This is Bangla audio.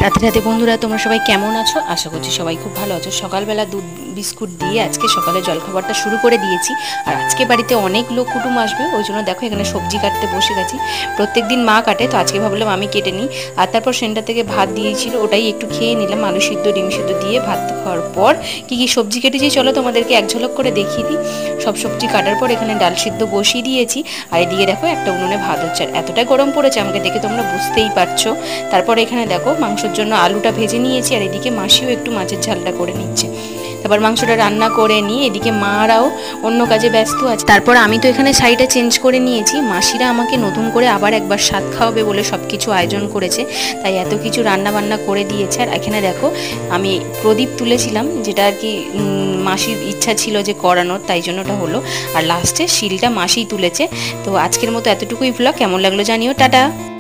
রাতে রাতে বন্ধুরা, তোমরা সবাই কেমন আছো? আশা করছি সবাই খুব ভালো আছো। সকালবেলা দুধ বিস্কুট দিয়ে আজকে সকালে জলখাবারটা শুরু করে দিয়েছি। আর আজকে বাড়িতে অনেক লোক কুটুম আসবে, ওই জন্য দেখো এখানে সবজি কাটতে বসে গেছি। প্রত্যেকদিন মা কাটে, তো আজকে ভাবলাম আমি কেটে নিই। আর তারপর সেন্টার থেকে ভাত দিয়েছিল, ওটাই একটু খেয়ে নিলাম। আলু সিদ্ধ ডিম সিদ্ধ দিয়ে ভাত খাওয়ার পর কী কী সবজি কেটেছি চলো তোমাদেরকে এক ঝলক করে দেখিয়ে দিই। সব সবজি কাটার পর এখানে ডাল সিদ্ধ বসিয়ে দিয়েছি। আর এদিকে দেখো একটা উনুনে ভাত হচ্ছে। আর এতটা গরম পড়েছে, আমাকে দেখে তোমরা বুঝতেই পারছো। তারপর এখানে দেখো মাংসের জন্য আলুটা ভেজে নিয়েছি, আর এদিকে মাসিও একটু মাছের ঝালটা করে নিচ্ছে। তারপর মাংসটা রান্না করে নিয়ে এদিকে মারাও অন্য কাজে ব্যস্ত আছে। তারপর আমি তো এখানে শাড়িটা চেঞ্জ করে নিয়েছি। মাসিরা আমাকে নতুন করে আবার একবার স্বাদ খাওয়াবে বলে সব কিছু আয়োজন করেছে, তাই এত কিছু রান্না বান্না করে দিয়েছে। আর এখানে দেখো আমি প্রদীপ তুলেছিলাম, যেটা আর কি মাসির ইচ্ছা ছিল যে করানোর, তাই জন্য ওটা হলো। আর লাস্টে শিলটা মাসিই তুলেছে। তো আজকের মতো এতটুকুই ব্লগ। কেমন লাগলো জানিও। টাটা।